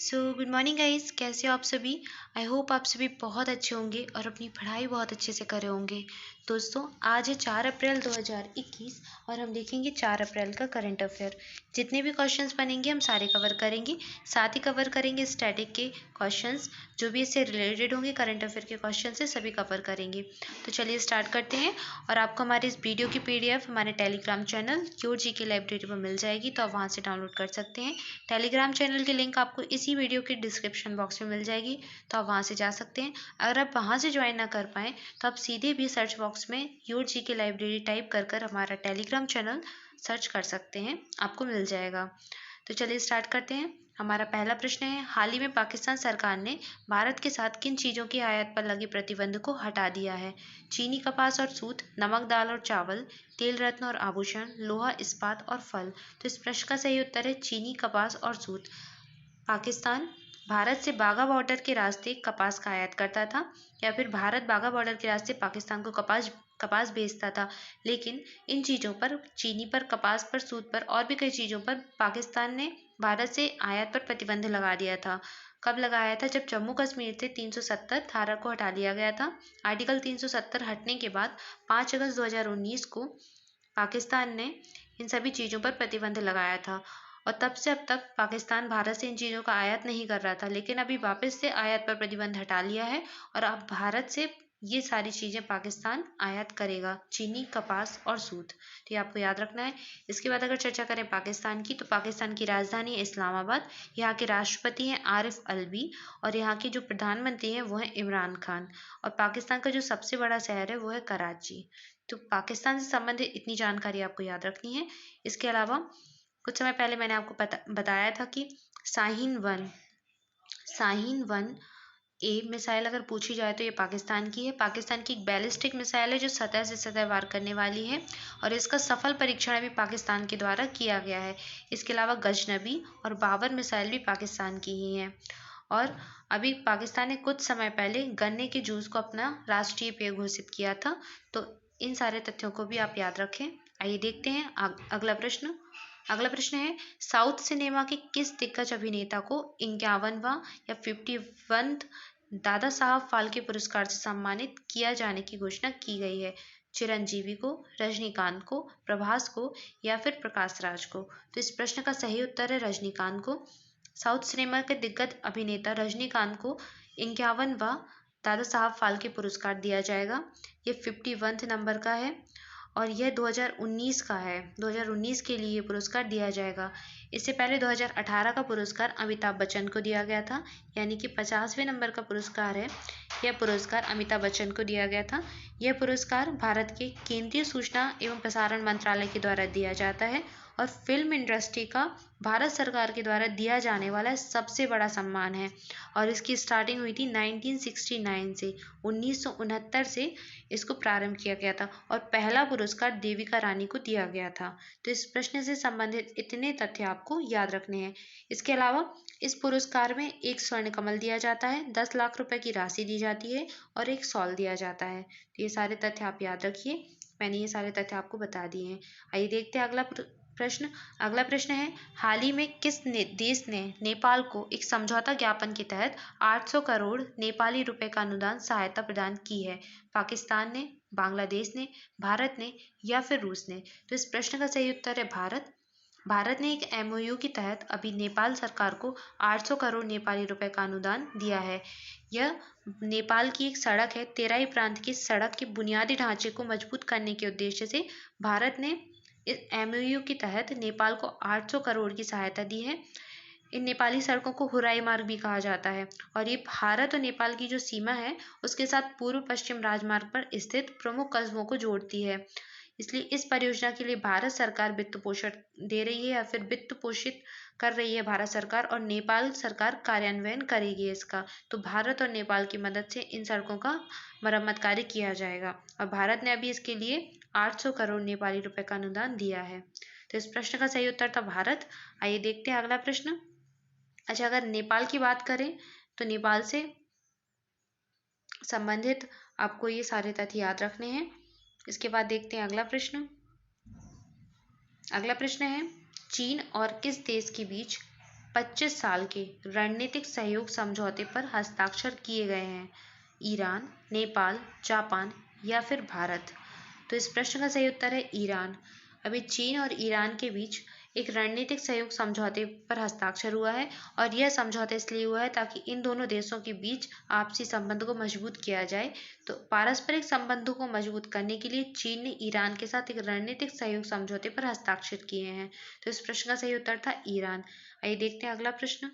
Good morning guys, कैसे हो आप सभी। आई होप आप सभी बहुत अच्छे होंगे और अपनी पढ़ाई बहुत अच्छे से कर रहे होंगे। दोस्तों, आज है 4 अप्रैल 2021 और हम देखेंगे 4 अप्रैल का करंट अफेयर। जितने भी क्वेश्चंस बनेंगे हम सारे कवर करेंगे। साथ ही कवर करेंगे स्टैटिक के क्वेश्चंस, जो भी इससे रिलेटेड होंगे करंट अफेयर के क्वेश्चन से सभी कवर करेंगे। तो चलिए स्टार्ट करते हैं। और आपको हमारे इस वीडियो की PDF हमारे Telegram channel cure GK library पर मिल जाएगी, तो आप वहाँ से डाउनलोड कर सकते हैं। टेलीग्राम चैनल की लिंक आपको इसी वीडियो के डिस्क्रिप्शन बॉक्स में मिल जाएगी, तो आप वहाँ से जा सकते हैं। अगर आप वहाँ से ज्वाइन ना कर पाएँ तो आप सीधे भी सर्च बॉक्स में योर GK लाइब्रेरी टाइप कर हमारा टेलीग्राम चैनल सर्च कर सकते हैं, आपको मिल जाएगा। तो चलिए स्टार्ट करते हैं। हमारा पहला प्रश्न है, हाल ही में पाकिस्तान सरकार ने भारत के साथ किन चीज़ों की आयात पर लगे प्रतिबंध को हटा दिया है? चीनी, कपास और सूत, नमक, दाल और चावल, तेल रत्न और आभूषण, लोहा, इस्पात और फल। तो इस प्रश्न का सही उत्तर है चीनी, कपास और सूत। पाकिस्तान भारत से बाघा बॉर्डर के रास्ते कपास का आयात करता था, या फिर भारत बाघा बॉर्डर के रास्ते पाकिस्तान को कपास भेजता था। लेकिन इन चीज़ों पर, चीनी पर, कपास पर, सूत पर और भी कई चीज़ों पर पाकिस्तान ने भारत से आयात पर प्रतिबंध लगा दिया था। कब लगाया था? जब जम्मू कश्मीर से 370 धारा को हटा लिया गया था। आर्टिकल 370 हटने के बाद 5 अगस्त 2019 को पाकिस्तान ने इन सभी चीज़ों पर प्रतिबंध लगाया था, और तब से अब तक पाकिस्तान भारत से इन चीज़ों का आयात नहीं कर रहा था। लेकिन अभी वापस से आयात पर प्रतिबंध हटा लिया है और अब भारत से ये सारी चीज़ें पाकिस्तान आयात करेगा, चीनी, कपास और सूत। तो ये आपको याद रखना है। इसके बाद अगर चर्चा करें पाकिस्तान की, तो पाकिस्तान की राजधानी है इस्लामाबाद। यहाँ के राष्ट्रपति हैं आरिफ अलवी और यहाँ के जो प्रधानमंत्री हैं वो हैं इमरान खान। और पाकिस्तान का जो सबसे बड़ा शहर है वो है कराची। तो पाकिस्तान से संबंधित इतनी जानकारी आपको याद रखनी है। इसके अलावा कुछ समय पहले मैंने आपको बताया था कि शाहीन 1 ए मिसाइल अगर पूछी जाए तो ये पाकिस्तान की है। पाकिस्तान की एक बैलिस्टिक मिसाइल है जो सतह से सतह वार करने वाली है, और इसका सफल परीक्षण अभी पाकिस्तान के द्वारा किया गया है। इसके अलावा गजनबी और बाबर मिसाइल भी पाकिस्तान की ही हैं। और अभी पाकिस्तान ने कुछ समय पहले गन्ने के जूस को अपना राष्ट्रीय पेय घोषित किया था। तो इन सारे तथ्यों को भी आप याद रखें। आइए देखते हैं अगला प्रश्न। अगला प्रश्न है, साउथ सिनेमा के किस दिग्गज अभिनेता को 51वां या 51 दादा साहब फाल्के पुरस्कार से सम्मानित किया जाने की घोषणा की गई है? चिरंजीवी को, रजनीकांत को, प्रभास को या फिर प्रकाश राज को? तो इस प्रश्न का सही उत्तर है रजनीकांत को। साउथ सिनेमा के दिग्गज अभिनेता रजनीकांत को 51वां दादा साहब फाल्के पुरस्कार दिया जाएगा। ये 51 नंबर का है और यह 2019 का है। 2019 के लिए ये पुरस्कार दिया जाएगा। इससे पहले 2018 का पुरस्कार अमिताभ बच्चन को दिया गया था, यानी कि 50वें नंबर का पुरस्कार है। यह पुरस्कार अमिताभ बच्चन को दिया गया था। यह पुरस्कार भारत के केंद्रीय सूचना एवं प्रसारण मंत्रालय के द्वारा दिया जाता है और फिल्म इंडस्ट्री का भारत सरकार के द्वारा दिया जाने वाला सबसे बड़ा सम्मान है। और इसकी स्टार्टिंग हुई थी 1969 से, 1969 से इसको प्रारंभ किया गया था और पहला पुरस्कार देविका रानी को दिया गया था। तो इस प्रश्न से संबंधित इतने तथ्य आपको याद रखने हैं। इसके अलावा इस पुरस्कार में एक स्वर्ण कमल दिया जाता है, 10 लाख रुपए की राशि दी जाती है और एक शॉल दिया जाता है। तो ये सारे तथ्य आप याद रखिए। मैंने ये सारे तथ्य आपको बता दिए हैं। आइए देखते हैं अगला प्रश्न। अगला प्रश्न है, हाल ही में किस देश ने नेपाल को एक समझौता ज्ञापन के तहत 800 करोड़ नेपाली रुपए का अनुदान सहायता प्रदान की है? पाकिस्तान ने, बांग्लादेश ने, भारत ने या फिर रूस ने? तो इस प्रश्न का सही उत्तर है भारत। भारत ने एक MOU के तहत अभी नेपाल सरकार को 800 करोड़ नेपाली रुपए का अनुदान दिया है। यह नेपाल की एक सड़क है, तेराई प्रांत की सड़क के बुनियादी ढांचे को मजबूत करने के उद्देश्य से भारत ने इस MOU के तहत नेपाल को 800 करोड़ की सहायता दी है। इन नेपाली सड़कों को हुराई मार्ग भी कहा जाता है और ये भारत और नेपाल की जो सीमा है उसके साथ पूर्व पश्चिम राजमार्ग पर स्थित प्रमुख कस्बों को जोड़ती है। इसलिए इस परियोजना के लिए भारत सरकार वित्त पोषण दे रही है या फिर वित्त पोषित कर रही है भारत सरकार, और नेपाल सरकार कार्यान्वयन करेगी इसका। तो भारत और नेपाल की मदद से इन सड़कों का मरम्मत कार्य किया जाएगा और भारत ने अभी इसके लिए 800 करोड़ नेपाली रुपए का अनुदान दिया है। तो इस प्रश्न का सही उत्तर था भारत। आइए देखते हैं अगला प्रश्न। अच्छा, अगर नेपाल की बात करें तो नेपाल से संबंधित आपको ये सारे तथ्य याद रखने हैं। इसके बाद देखते हैं अगला प्रश्न। अगला प्रश्न है, चीन और किस देश के बीच 25 साल के रणनीतिक सहयोग समझौते पर हस्ताक्षर किए गए हैं? ईरान, नेपाल, जापान या फिर भारत? तो इस प्रश्न का सही उत्तर है ईरान। अभी चीन और ईरान के बीच एक रणनीतिक सहयोग समझौते पर हस्ताक्षर हुआ है और यह समझौता इसलिए हुआ है ताकि इन दोनों देशों के बीच आपसी संबंध को मजबूत किया जाए। तो पारस्परिक संबंधों को मजबूत करने के लिए चीन ने ईरान के साथ एक रणनीतिक सहयोग समझौते पर हस्ताक्षर किए हैं। तो इस प्रश्न का सही उत्तर था ईरान। आइए देखते हैं अगला प्रश्न।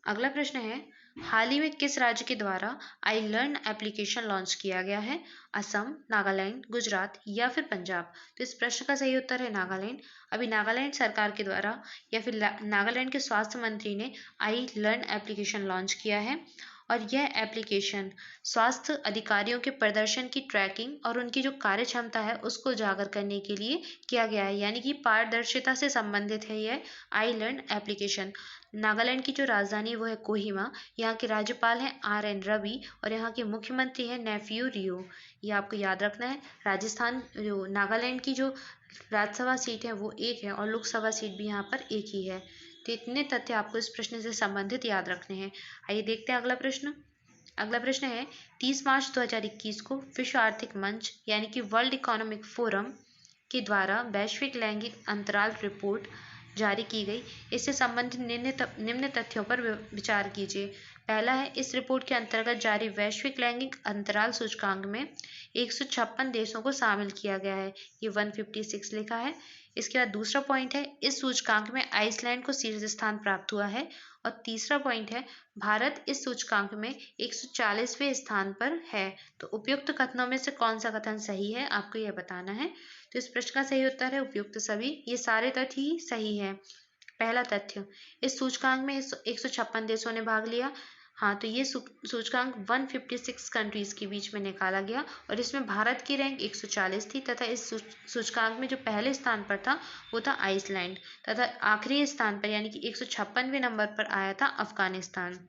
अगला प्रश्न है, हाल ही में किस राज्य के द्वारा आई लर्न एप्लीकेशन लॉन्च किया गया है? असम, नागालैंड, गुजरात या फिर पंजाब? तो इस प्रश्न का सही उत्तर है नागालैंड। अभी नागालैंड सरकार के द्वारा या फिर नागालैंड के स्वास्थ्य मंत्री ने आई लर्न एप्लीकेशन लॉन्च किया है और यह एप्लीकेशन स्वास्थ्य अधिकारियों के प्रदर्शन की ट्रैकिंग और उनकी जो कार्य क्षमता है उसको उजागर करने के लिए किया गया है, यानी कि पारदर्शिता से संबंधित है यह आई लर्न एप्लीकेशन। नागालैंड की जो राजधानी है वो है कोहिमा। यहाँ के राज्यपाल हैं RN रवि और यहाँ के मुख्यमंत्री हैं नेफ्यू रियो। ये आपको याद रखना है। राजस्थान जो नागालैंड की जो राज्यसभा सीट है वो एक है और लोकसभा सीट भी यहाँ पर एक ही है। तो इतने तथ्य आपको इस प्रश्न से संबंधित याद रखने हैं। आइए देखते हैं अगला प्रश्न। अगला प्रश्न है, 30 मार्च 2021 को विश्व आर्थिक मंच यानी कि वर्ल्ड इकोनॉमिक फोरम के द्वारा वैश्विक लैंगिक अंतराल रिपोर्ट जारी की गई। इससे संबंधित निम्न तथ्यों पर विचार कीजिए। पहला है, इस रिपोर्ट के अंतर्गत जारी वैश्विक लैंगिक अंतराल सूचकांक में 156 देशों को शामिल किया गया है। ये 156 लिखा है। इसके बाद दूसरा पॉइंट है, इस सूचकांक में आइसलैंड को शीर्ष स्थान प्राप्त हुआ है। और तीसरा पॉइंट है, भारत इस सूचकांक में 140वें स्थान पर है। तो उपयुक्त कथनों में से कौन सा कथन सही है आपको यह बताना है। तो इस प्रश्न का सही उत्तर है उपयुक्त सभी। ये सारे तथ्य ही सही है। पहला तथ्य, इस सूचकांक में 156 देशों ने भाग लिया। हाँ, तो ये सूचकांक 156 कंट्रीज के बीच में निकाला गया और इसमें भारत की रैंक 140 थी तथा इस सूचकांक में जो पहले स्थान पर था वो था आइसलैंड तथा आखिरी स्थान पर यानी कि 156वें नंबर पर आया था अफगानिस्तान।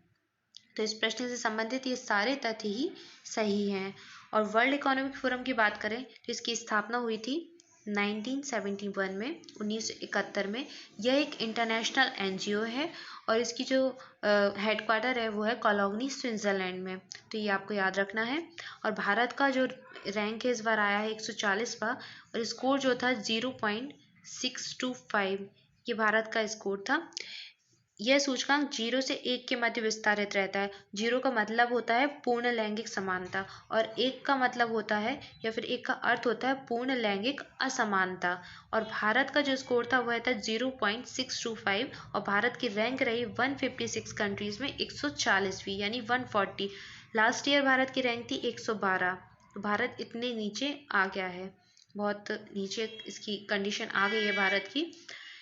तो इस प्रश्न से संबंधित ये सारे तथ्य ही सही हैं। और वर्ल्ड इकोनॉमिक फोरम की बात करें तो इसकी स्थापना हुई थी 1971 में, 1971 में। यह एक इंटरनेशनल NGO है और इसकी जो हेडक्वार्टर है वो है कोलोनी, स्विट्जरलैंड में। तो ये आपको याद रखना है। और भारत का जो रैंक है इस बार आया है 140वां और स्कोर जो था 0.625, ये भारत का स्कोर था। यह सूचकांक 0 से 1 के मध्य विस्तारित रहता है। 0 का मतलब होता है पूर्ण लैंगिक समानता और 1 का मतलब होता है या फिर 1 का अर्थ होता है पूर्ण लैंगिक असमानता। और भारत का जो स्कोर था वह था 0.625 और भारत की रैंक रही 156 कंट्रीज में 140वीं यानी 140। लास्ट ईयर भारत की रैंक थी 112। भारत इतने नीचे आ गया है, बहुत नीचे इसकी कंडीशन आ गई है भारत की।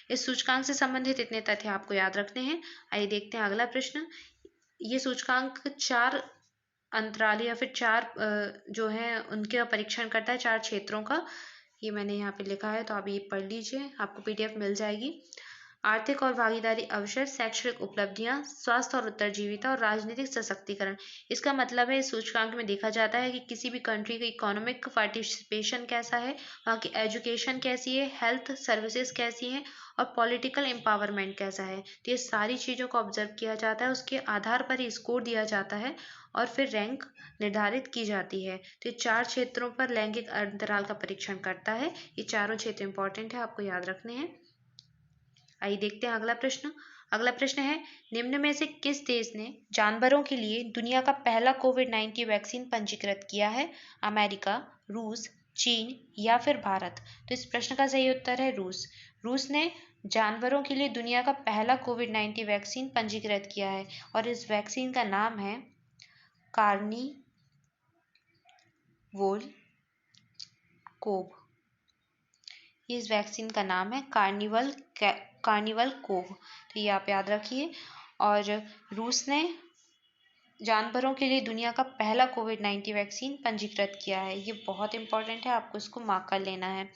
इस सूचकांक से संबंधित इतने तथ्य आपको याद रखने हैं। आइए देखते हैं अगला प्रश्न। ये सूचकांक 4 अंतराल या फिर 4 जो है उनके परीक्षण करता है, 4 क्षेत्रों का। ये मैंने यहाँ पे लिखा है तो आप ये पढ़ लीजिए, आपको PDF मिल जाएगी। आर्थिक और भागीदारी अवसर, शैक्षणिक उपलब्धियां, स्वास्थ्य और उत्तरजीविता और राजनीतिक सशक्तिकरण। इसका मतलब है इस सूचकांक में देखा जाता है कि किसी भी कंट्री का इकोनॉमिक पार्टिसिपेशन कैसा है, वहाँ की एजुकेशन कैसी है, हेल्थ सर्विसेज कैसी हैं और पॉलिटिकल एम्पावरमेंट कैसा है। तो ये सारी चीज़ों को ऑब्जर्व किया जाता है, उसके आधार पर ही स्कोर दिया जाता है और फिर रैंक निर्धारित की जाती है। तो ये 4 क्षेत्रों पर लैंगिक अंतराल का परीक्षण करता है। ये चारों क्षेत्र इंपॉर्टेंट है, आपको याद रखने हैं। आइए देखते हैं अगला प्रश्न। अगला प्रश्न है, निम्न में से किस देश ने जानवरों के लिए दुनिया का पहला कोविड-19 वैक्सीन पंजीकृत किया है? अमेरिका, रूस, चीन या फिर भारत? तो इस प्रश्न का सही उत्तर है रूस। रूस ने जानवरों के लिए दुनिया का पहला कोविड-19 वैक्सीन पंजीकृत किया है और इस वैक्सीन का नाम है कार्निवोल कोव। इस वैक्सीन का नाम है कार्निवल कोव। तो ये आप याद रखिए। और रूस ने जानवरों के लिए दुनिया का पहला कोविड-19 वैक्सीन पंजीकृत किया है। ये बहुत इंपॉर्टेंट है, आपको इसको मार्क कर लेना है।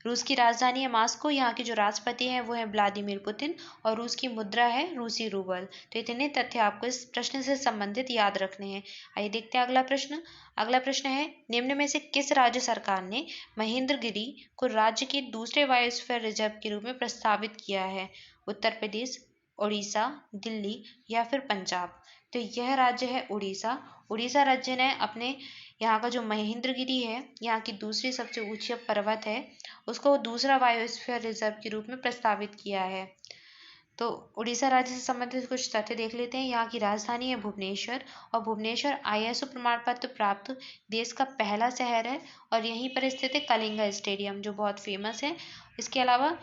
रूस की राजधानी है मॉस्को। यहाँ के जो राष्ट्रपति हैं वो है व्लादिमीर पुतिन और रूस की मुद्रा है रूसी रूबल। तो इतने तथ्य आपको इस प्रश्न से संबंधित याद रखने हैं। आइए देखते हैं अगला प्रश्न। अगला प्रश्न है, निम्न में से किस राज्य सरकार ने महेंद्रगिरी को राज्य के दूसरे बायोस्फीयर रिजर्व के रूप में प्रस्तावित किया है? उत्तर प्रदेश, उड़ीसा, दिल्ली या फिर पंजाब। तो यह राज्य है उड़ीसा। उड़ीसा राज्य ने अपने यहाँ का जो महेंद्रगिरी है, यहाँ की दूसरी सबसे ऊंची पर्वत है, उसको दूसरा बायोस्फीयर रिजर्व के रूप में प्रस्तावित किया है। तो उड़ीसा राज्य से संबंधित कुछ तथ्य देख लेते हैं। यहाँ की राजधानी है भुवनेश्वर, और भुवनेश्वर ISO प्रमाण पत्र प्राप्त देश का पहला शहर है, और यहीं पर स्थित है कलिंगा स्टेडियम जो बहुत फेमस है। इसके अलावा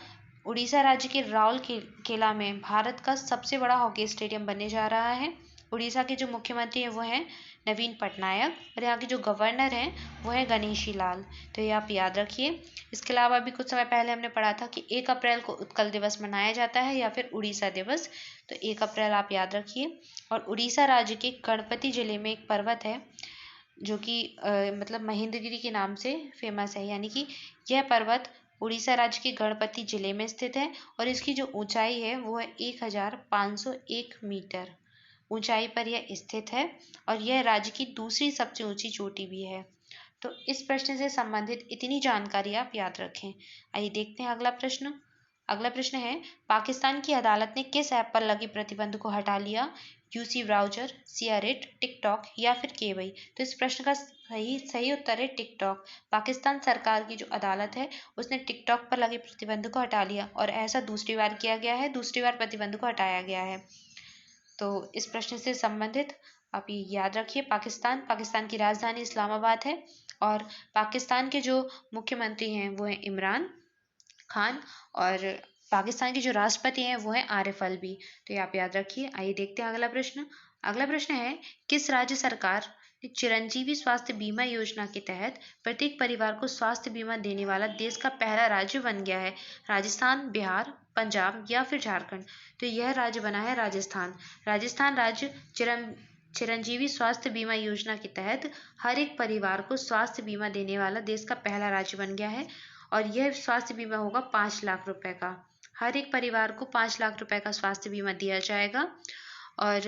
उड़ीसा राज्य के राउरकेला में भारत का सबसे बड़ा हॉकी स्टेडियम बनने जा रहा है। उड़ीसा के जो मुख्यमंत्री हैं वो हैं नवीन पटनायक, और यहाँ के जो गवर्नर हैं वो है गणेशी लाल। तो ये आप याद रखिए। इसके अलावा अभी कुछ समय पहले हमने पढ़ा था कि 1 अप्रैल को उत्कल दिवस मनाया जाता है या फिर उड़ीसा दिवस। तो 1 अप्रैल आप याद रखिए। और उड़ीसा राज्य के गणपति जिले में एक पर्वत है जो कि मतलब महेंद्रगिरी के नाम से फेमस है, यानी कि यह पर्वत उड़ीसा राज्य के गणपति जिले में स्थित है, और इसकी जो ऊंचाई है वो है 1501 मीटर ऊंचाई पर यह स्थित है, और यह राज्य की दूसरी सबसे ऊंची चोटी भी है। तो इस प्रश्न से संबंधित इतनी जानकारी आप याद रखें। आइए देखते हैं अगला प्रश्न। अगला प्रश्न है, पाकिस्तान की अदालत ने किस ऐप पर लगे प्रतिबंध को हटा लिया? यूसी ब्राउजर, सियारेट, टिकटॉक या फिर केवई? तो इस प्रश्न का सही उत्तर है टिकटॉक। पाकिस्तान सरकार की जो अदालत है उसने टिकटॉक पर लगे प्रतिबंध को हटा लिया, और ऐसा दूसरी बार किया गया है, दूसरी बार प्रतिबंध को हटाया गया है। तो इस प्रश्न से संबंधित आप ये याद रखिए। पाकिस्तान की राजधानी इस्लामाबाद है, और पाकिस्तान के जो मुख्यमंत्री हैं वो हैं इमरान खान, और पाकिस्तान के जो राष्ट्रपति हैं वो हैं आरिफ अलवी। तो ये आप याद रखिए। आइए देखते हैं अगला प्रश्न। अगला प्रश्न है, किस राज्य सरकार ने चिरंजीवी स्वास्थ्य बीमा योजना के तहत प्रत्येक परिवार को स्वास्थ्य बीमा देने वाला देश का पहला राज्य बन गया है? राजस्थान, बिहार, पंजाब या फिर झारखंड? तो यह राज्य बना है राजस्थान। राजस्थान राज्य चिरंजीवी स्वास्थ्य बीमा योजना के तहत हर एक परिवार को स्वास्थ्य बीमा देने वाला देश का पहला राज्य बन गया है, और यह स्वास्थ्य बीमा होगा 5 लाख रुपए का। हर एक परिवार को 5 लाख रुपए का स्वास्थ्य बीमा दिया जाएगा। और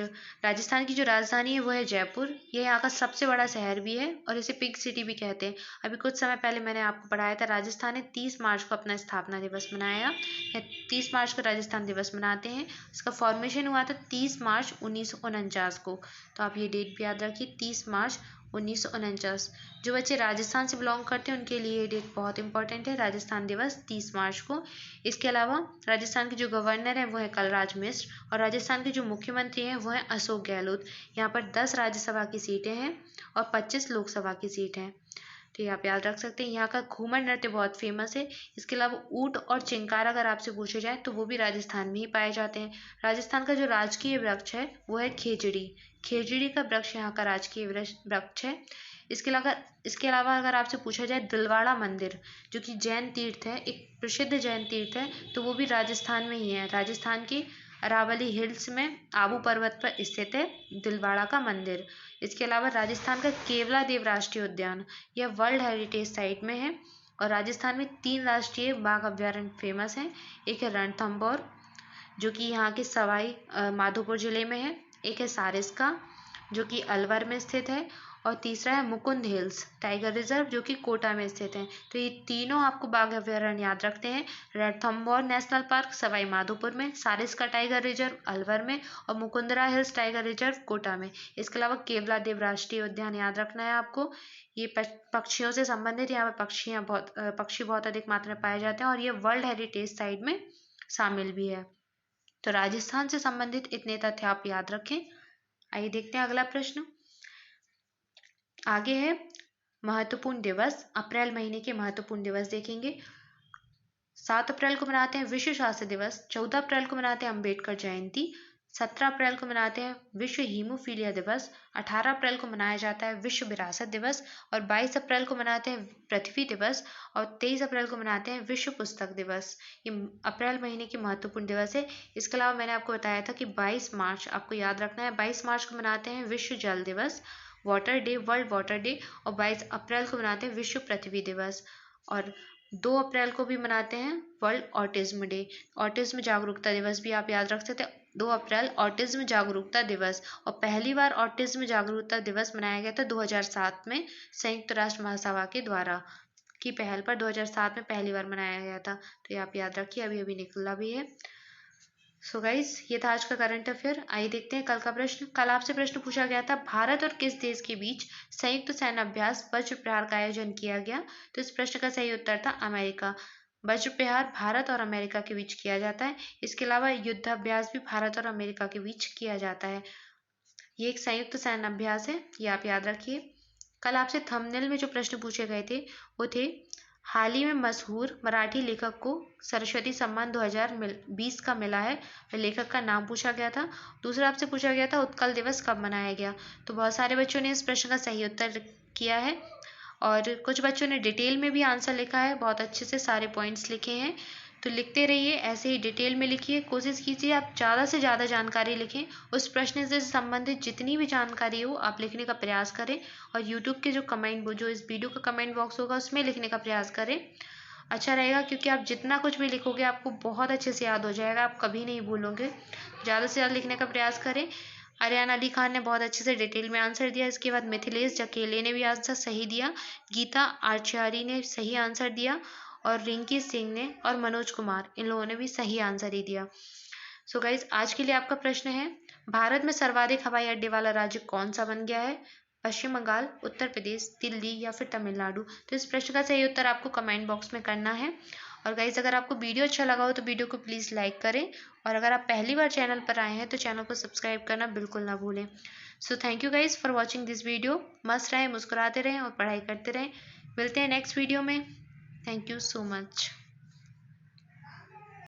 राजस्थान की जो राजधानी है वो है जयपुर। यह यहाँ का सबसे बड़ा शहर भी है, और इसे पिंक सिटी भी कहते हैं। अभी कुछ समय पहले मैंने आपको पढ़ाया था, राजस्थान ने 30 मार्च को अपना स्थापना दिवस मनाया, या 30 मार्च को राजस्थान दिवस मनाते हैं। इसका फॉर्मेशन हुआ था 30 मार्च 1949 को। तो आप ये डेट भी याद रखिए, 30 मार्च 1949। जो बच्चे राजस्थान से बिलोंग करते हैं उनके लिए ये डेट बहुत इंपॉर्टेंट है, राजस्थान दिवस 30 मार्च को। इसके अलावा राजस्थान के जो गवर्नर हैं वो है कलराज मिश्र, और राजस्थान के जो मुख्यमंत्री हैं वो हैं अशोक गहलोत। यहाँ पर 10 राज्यसभा की सीटें हैं और 25 लोकसभा की सीट हैं। तो ये आप याद रख सकते हैं। यहाँ का घूमर नृत्य बहुत फेमस है। इसके अलावा ऊंट और चिंकार अगर आपसे पूछे जाए तो वो भी राजस्थान में ही पाए जाते हैं। राजस्थान का जो राजकीय वृक्ष है वो है खेजड़ी। खेजड़ी का वृक्ष यहाँ का राजकीय वृक्ष है। इसके अलावा अगर आपसे पूछा जाए दिलवाड़ा मंदिर, जो कि जैन तीर्थ है, एक प्रसिद्ध जैन तीर्थ है, तो वो भी राजस्थान में ही है। राजस्थान के अरावली हिल्स में आबू पर्वत पर स्थित है दिलवाड़ा का मंदिर। इसके अलावा राजस्थान का केवला देव राष्ट्रीय उद्यान, यह वर्ल्ड हेरिटेज साइट में है। और राजस्थान में 3 राष्ट्रीय बाघ अभ्यारण्य फेमस हैं। एक है रणथंभौर जो कि यहाँ के सवाई माधोपुर जिले में है, एक है सारिस्का जो कि अलवर में स्थित है, और तीसरा है मुकुंद हिल्स टाइगर रिजर्व जो कि कोटा में स्थित है। तो ये तीनों आपको बाघ अभ्यारण्य याद रखते हैं। रणथंभौर नेशनल पार्क सवाई माधोपुर में, सारिस्का टाइगर रिजर्व अलवर में, और Mukundra hills tiger reserve Kota में। इसके अलावा केवला देव राष्ट्रीय उद्यान याद रखना है आपको। ये पक्षियों से संबंधित, यहाँ पे पक्षी बहुत अधिक मात्रा में पाए जाते हैं, और ये वर्ल्ड हेरिटेज साइट में शामिल भी है। तो राजस्थान से संबंधित इतने तथ्य आप याद रखें। आइए देखते हैं अगला प्रश्न। आगे है महत्वपूर्ण दिवस। अप्रैल महीने के महत्वपूर्ण दिवस देखेंगे। 7 अप्रैल को मनाते हैं विश्व स्वास्थ्य दिवस, 14 अप्रैल को मनाते हैं अम्बेडकर जयंती, 17 अप्रैल को मनाते हैं विश्व हीमोफीलिया दिवस, 18 अप्रैल को मनाया जाता है विश्व विरासत दिवस, और 22 अप्रैल को मनाते हैं पृथ्वी दिवस, और 23 अप्रैल को मनाते हैं विश्व पुस्तक दिवस। ये अप्रैल महीने के महत्वपूर्ण दिवस है। इसके अलावा मैंने आपको बताया था कि 22 मार्च आपको याद रखना है, 22 मार्च को मनाते हैं विश्व जल दिवस, water day, world water day, और 22 अप्रैल को मनाते हैं विश्व पृथ्वी दिवस, और 2 अप्रैल को भी मनाते हैं वर्ल्ड ऑटिज्म डे। ऑटिज्म जागरूकता दिवस भी आप याद रख सकते हैं, 2 अप्रैल ऑटिज्म जागरूकता दिवस। और पहली बार ऑटिज्म जागरूकता दिवस मनाया गया था 2007 में संयुक्त राष्ट्र महासभा के द्वारा की पहल पर 2007 में पहली बार मनाया गया था। तो ये आप याद रखिए, अभी अभी निकला भी है। सो गाइस, ये था आज का करंट अफेयर। आइए देखते हैं कल का प्रश्न। कल आपसे प्रश्न पूछा गया था, भारत और किस देश के बीच संयुक्त सैन्य अभ्यास वज्र प्रहार का आयोजन किया गया? तो इस प्रश्न का सही उत्तर था अमेरिका। वज्र प्रहार भारत और अमेरिका के बीच किया जाता है। इसके अलावा युद्धाभ्यास भी भारत और अमेरिका के बीच किया जाता है। ये एक संयुक्त सैन्य अभ्यास है, ये आप याद रखिए। कल आपसे थंबनेल में जो प्रश्न पूछे गए थे वो थे, हाल ही में मशहूर मराठी लेखक को सरस्वती सम्मान 2020 का मिला है, लेखक का नाम पूछा गया था। दूसरा आपसे पूछा गया था, उत्कल दिवस कब मनाया गया? तो बहुत सारे बच्चों ने इस प्रश्न का सही उत्तर किया है और कुछ बच्चों ने डिटेल में भी आंसर लिखा है, बहुत अच्छे से सारे पॉइंट्स लिखे हैं। तो लिखते रहिए, ऐसे ही डिटेल में लिखिए, कोशिश कीजिए आप ज़्यादा से ज़्यादा जानकारी लिखें। उस प्रश्न से संबंधित जितनी भी जानकारी हो आप लिखने का प्रयास करें और यूट्यूब के जो इस वीडियो का कमेंट बॉक्स होगा उसमें लिखने का प्रयास करें। अच्छा रहेगा, क्योंकि आप जितना कुछ भी लिखोगे आपको बहुत अच्छे से याद हो जाएगा, आप कभी नहीं भूलोगे। ज़्यादा से ज़्यादा लिखने का प्रयास करें। आर्यन अली खान ने बहुत अच्छे से डिटेल में आंसर दिया। इसके बाद मिथिलेश जकेले ने भी आंसर सही दिया, गीता आचार्य ने सही आंसर दिया और रिंकी सिंह ने और मनोज कुमार, इन लोगों ने भी सही आंसर ही दिया। सो गाइज, आज के लिए आपका प्रश्न है, भारत में सर्वाधिक हवाई अड्डे वाला राज्य कौन सा बन गया है? पश्चिम बंगाल, उत्तर प्रदेश, दिल्ली या फिर तमिलनाडु? तो इस प्रश्न का सही उत्तर आपको कमेंट बॉक्स में करना है। और गाइज, अगर आपको वीडियो अच्छा लगा हो तो वीडियो को प्लीज़ लाइक करें और अगर आप पहली बार चैनल पर आए हैं तो चैनल को सब्सक्राइब करना बिल्कुल ना भूलें। So thank you guys for watching this video. मस्त रहें, मुस्कुराते रहें और पढ़ाई करते रहें। मिलते हैं नेक्स्ट वीडियो में। Thank you so much.